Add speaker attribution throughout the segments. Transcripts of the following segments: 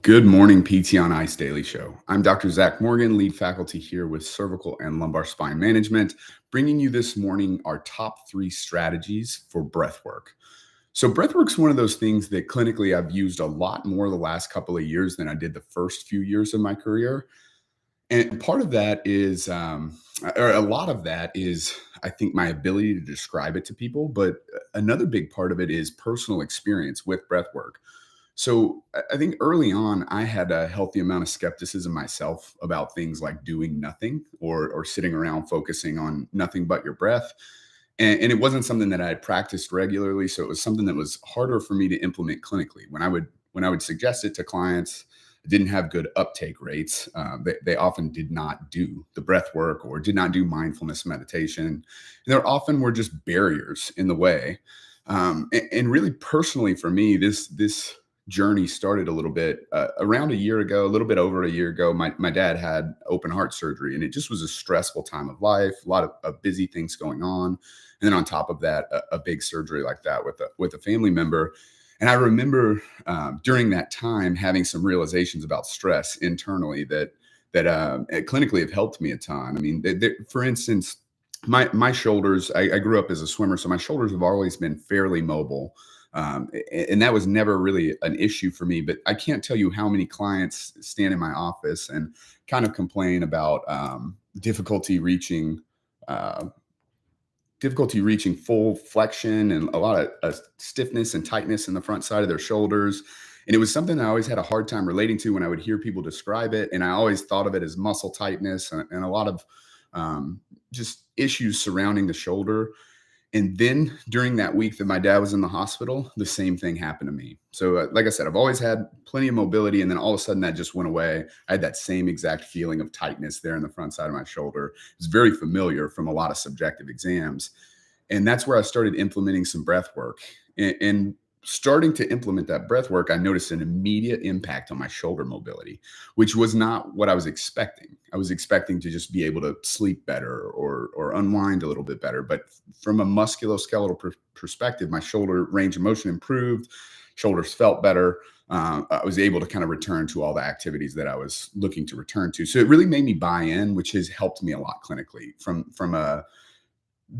Speaker 1: Good morning, PT on Ice Daily Show. I'm Dr. Zac Morgan, lead faculty here with cervical and lumbar spine management, bringing you this morning our top three strategies for breath work. So, breathwork's one of those things that clinically I've used a lot more the last couple of years than I did the first few years of my career. And part of that is, or a lot of that is, I think, my ability to describe it to people. But another big part of it is personal experience with breathwork. So I think early on, I had a healthy amount of skepticism myself about things like doing nothing or sitting around focusing on nothing but your breath. And it wasn't something that I had practiced regularly. So it was something that was harder for me to implement clinically. When I would suggest it to clients, it didn't have good uptake rates. They often did not do the breath work or did not do mindfulness meditation. And there often were just barriers in the way. And really personally for me, this journey started a little bit around a year ago, a little bit over a year ago. My dad had open heart surgery, and it just was a stressful time of life, a lot of busy things going on. And then on top of that, a big surgery like that with a family member. And I remember during that time having some realizations about stress internally that clinically have helped me a ton. I mean, for instance, my shoulders. I grew up as a swimmer, so my shoulders have always been fairly mobile, and that was never really an issue for me. But I can't tell you how many clients stand in my office and kind of complain about difficulty reaching. Uh, Difficulty reaching full flexion and a lot of stiffness and tightness in the front side of their shoulders. And it was something that I always had a hard time relating to when I would hear people describe it. And I always thought of it as muscle tightness and a lot of just issues surrounding the shoulder. And then during that week that my dad was in the hospital, the same thing happened to me. So, like I said, I've always had plenty of mobility. And then all of a sudden that just went away. I had that same exact feeling of tightness there in the front side of my shoulder. It's very familiar from a lot of subjective exams. And that's where I started implementing some breath work. And starting to implement that breath work, I noticed an immediate impact on my shoulder mobility, which was not what I was expecting. I was expecting to just be able to sleep better or unwind a little bit better. But from a musculoskeletal perspective, my shoulder range of motion improved, shoulders felt better. I was able to kind of return to all the activities that I was looking to return to. So it really made me buy in, which has helped me a lot clinically from a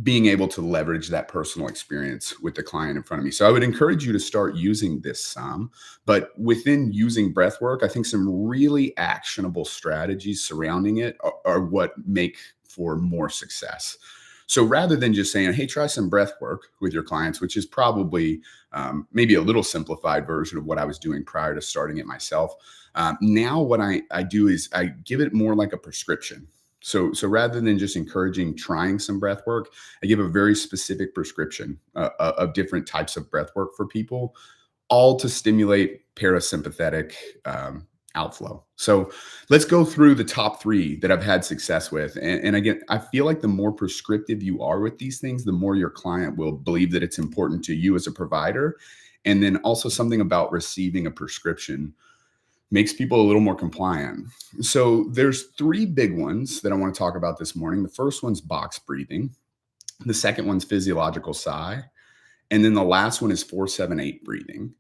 Speaker 1: being able to leverage that personal experience with the client in front of me. So I would encourage you to start using this some, but within using breath work, I think some really actionable strategies surrounding it are what make for more success. So rather than just saying, hey, try some breath work with your clients, which is probably maybe a little simplified version of what I was doing prior to starting it myself. Now what I do is I give it more like a prescription. So rather than just encouraging trying some breath work, I give a very specific prescription of different types of breath work for people, all to stimulate parasympathetic outflow. So let's go through the top three that I've had success with. And again, I feel like the more prescriptive you are with these things, the more your client will believe that it's important to you as a provider. And then also something about receiving a prescription makes people a little more compliant. So there's three big ones that I want to talk about this morning. The first one's box breathing. The second one's physiological sigh. And then the last one is 478 breathing.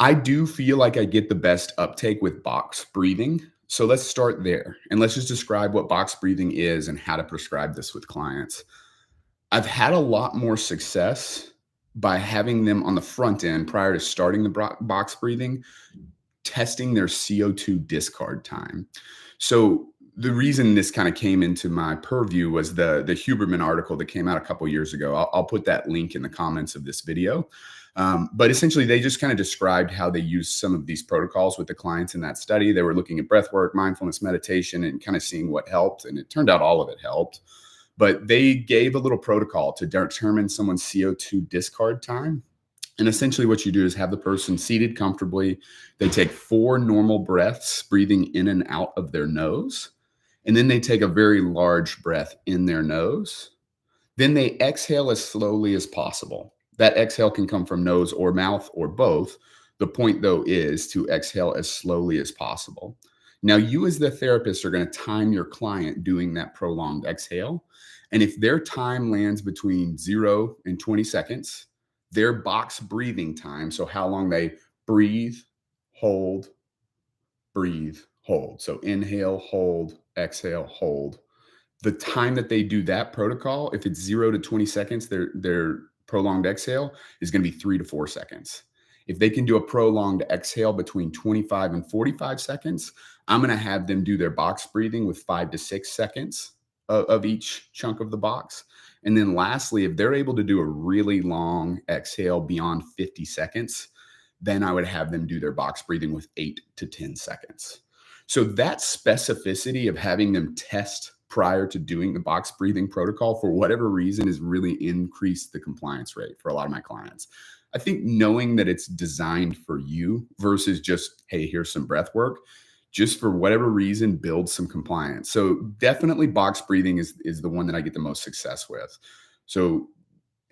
Speaker 1: I do feel like I get the best uptake with box breathing. So let's start there. And let's just describe what box breathing is and how to prescribe this with clients. I've had a lot more success by having them on the front end prior to starting the box breathing testing their CO2 discard time. So the reason this kind of came into my purview was the Huberman article that came out a couple years ago. I'll put that link in the comments of this video. But essentially, they just kind of described how they used some of these protocols with the clients in that study. They were looking at breath work, mindfulness meditation, and kind of seeing what helped. And it turned out all of it helped. But they gave a little protocol to determine someone's CO2 discard time. And essentially what you do is have the person seated comfortably. They take 4 normal breaths, breathing in and out of their nose. And then they take a very large breath in their nose. Then they exhale as slowly as possible. That exhale can come from nose or mouth or both. The point, though, is to exhale as slowly as possible. Now, you as the therapist are going to time your client doing that prolonged exhale. And if their time lands between 0 and 20 seconds, their box breathing time, so how long they breathe, hold, breathe, hold. So inhale, hold, exhale, hold. The time that they do that protocol, if it's 0 to 20 seconds, their prolonged exhale is going to be 3 to 4 seconds. If they can do a prolonged exhale between 25 and 45 seconds, I'm going to have them do their box breathing with 5 to 6 seconds of each chunk of the box. And then lastly, if they're able to do a really long exhale beyond 50 seconds, then I would have them do their box breathing with 8 to 10 seconds. So that specificity of having them test prior to doing the box breathing protocol, for whatever reason, has really increased the compliance rate for a lot of my clients. I think knowing that it's designed for you versus just, hey, here's some breath work, just for whatever reason, build some compliance. So definitely box breathing is the one that I get the most success with. So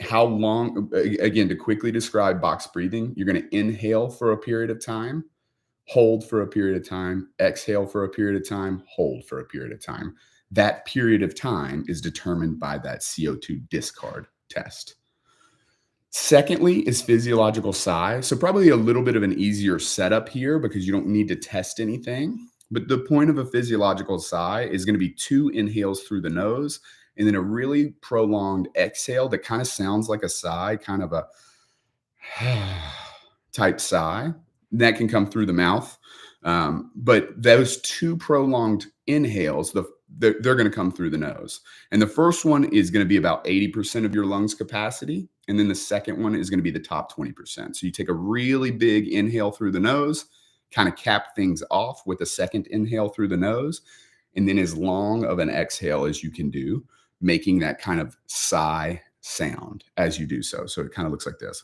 Speaker 1: how long, again, to quickly describe box breathing, you're going to inhale for a period of time, hold for a period of time, exhale for a period of time, hold for a period of time. That period of time is determined by that CO2 discard test. Secondly is physiological sigh. So probably a little bit of an easier setup here because you don't need to test anything. But the point of a physiological sigh is going to be 2 inhales through the nose and then a really prolonged exhale that kind of sounds like a sigh, kind of a type sigh that can come through the mouth. But those 2 prolonged inhales, they're going to come through the nose. And the first one is going to be about 80% of your lungs capacity. And then the second one is going to be the top 20%. So you take a really big inhale through the nose, kind of cap things off with a second inhale through the nose, and then as long of an exhale as you can do, making that kind of sigh sound as you do so. So it kind of looks like this.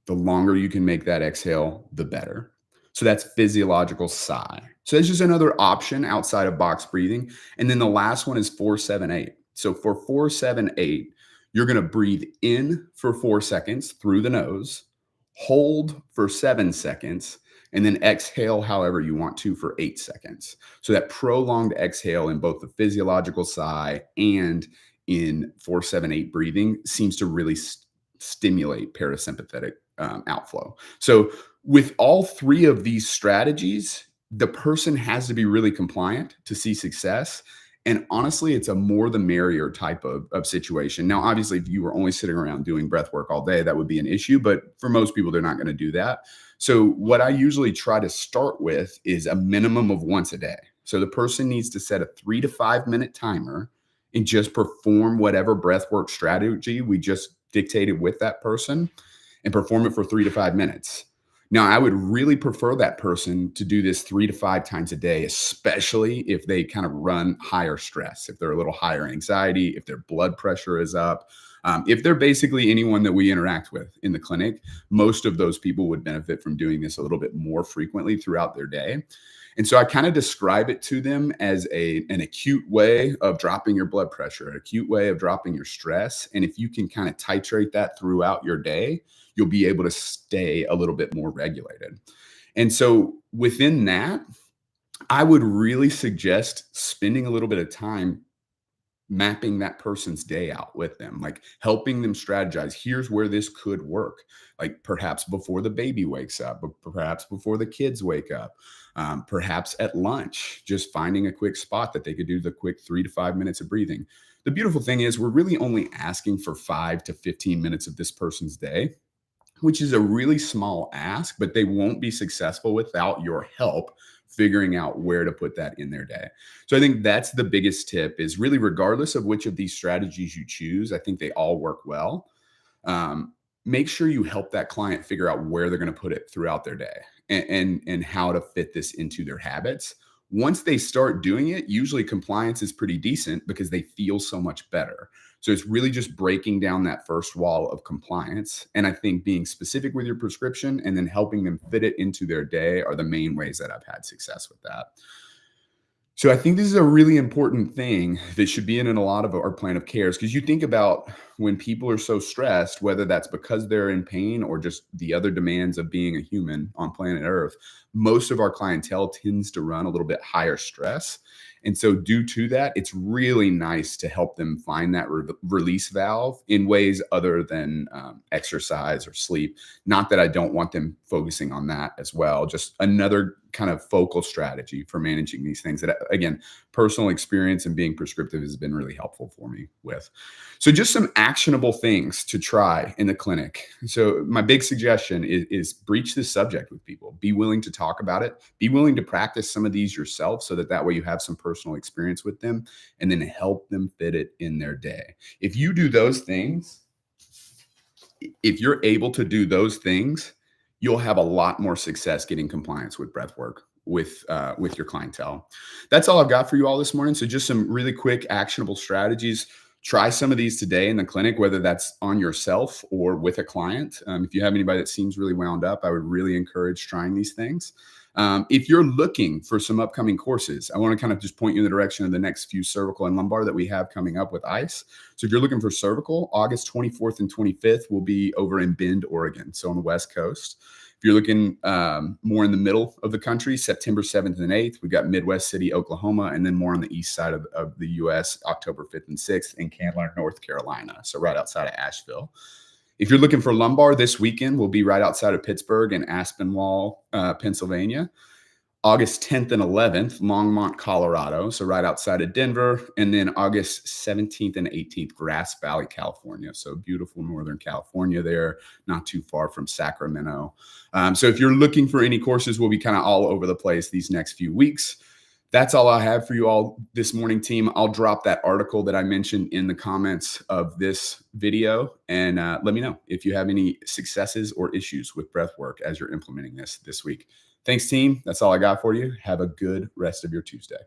Speaker 1: The longer you can make that exhale, the better. So that's physiological sigh. So that's just another option outside of box breathing. And then the last one is 4-7-8. So for 4-7-8, you're going to breathe in for 4 seconds through the nose, hold for 7 seconds, and then exhale however you want to for 8 seconds. So that prolonged exhale in both the physiological sigh and in 4-7-8 breathing seems to really stimulate parasympathetic outflow. So with all 3 of these strategies, the person has to be really compliant to see success. And honestly, it's a more the merrier type of situation. Now, obviously, if you were only sitting around doing breath work all day, that would be an issue. But for most people, they're not going to do that. So what I usually try to start with is a minimum of once a day. So the person needs to set a 3 to 5 minute timer and just perform whatever breath work strategy we just dictated with that person and perform it for 3 to 5 minutes. Now, I would really prefer that person to do this 3 to 5 times a day, especially if they kind of run higher stress, if they're a little higher anxiety, if their blood pressure is up, if they're basically anyone that we interact with in the clinic. Most of those people would benefit from doing this a little bit more frequently throughout their day. And so I kind of describe it to them as an acute way of dropping your blood pressure, an acute way of dropping your stress. And if you can kind of titrate that throughout your day, you'll be able to stay a little bit more regulated. And so within that, I would really suggest spending a little bit of time mapping that person's day out with them, like helping them strategize. Here's where this could work, like perhaps before the baby wakes up, but perhaps before the kids wake up, perhaps at lunch, just finding a quick spot that they could do the quick 3 to 5 minutes of breathing. The beautiful thing is we're really only asking for 5 to 15 minutes of this person's day, which is a really small ask, but they won't be successful without your help figuring out where to put that in their day. So I think that's the biggest tip, is really regardless of which of these strategies you choose, I think they all work well. Make sure you help that client figure out where they're going to put it throughout their day and how to fit this into their habits. Once they start doing it, usually compliance is pretty decent because they feel so much better. So it's really just breaking down that first wall of compliance. And I think being specific with your prescription and then helping them fit it into their day are the main ways that I've had success with that. So I think this is a really important thing that should be in a lot of our plan of cares, because you think about when people are so stressed, whether that's because they're in pain or just the other demands of being a human on planet Earth, most of our clientele tends to run a little bit higher stress. And so, due to that, it's really nice to help them find that release valve in ways other than exercise or sleep. Not that I don't want them focusing on that as well, just another kind of focal strategy for managing these things that, again, personal experience and being prescriptive has been really helpful for me with. So, just some actionable things to try in the clinic. So, my big suggestion is breach this subject with people. Be willing to talk about it. Be willing to practice some of these yourself so that way you have some personal experience with them, and then help them fit it in their day. If you do those things, if you're able to do those things, you'll have a lot more success getting compliance with breath work with your clientele. That's all I've got for you all this morning. So just some really quick actionable strategies. Try some of these today in the clinic, whether that's on yourself or with a client. If you have anybody that seems really wound up, I would really encourage trying these things. If you're looking for some upcoming courses, I want to kind of just point you in the direction of the next few cervical and lumbar that we have coming up with ICE. So if you're looking for cervical, August 24th and 25th will be over in Bend, Oregon, so on the West Coast. If you're looking more in the middle of the country, September 7th and 8th, we've got Midwest City, Oklahoma, and then more on the east side of the U.S., October 5th and 6th in Candler, North Carolina, so right outside of Asheville. If you're looking for lumbar, this weekend we'll be right outside of Pittsburgh in Aspinwall, Pennsylvania. August 10th and 11th, Longmont, Colorado, so right outside of Denver. And then August 17th and 18th, Grass Valley, California. So beautiful Northern California there, not too far from Sacramento. So if you're looking for any courses, we'll be kind of all over the place these next few weeks. That's all I have for you all this morning, team. I'll drop that article that I mentioned in the comments of this video, and let me know if you have any successes or issues with breath work as you're implementing this week. Thanks, team. That's all I got for you. Have a good rest of your Tuesday.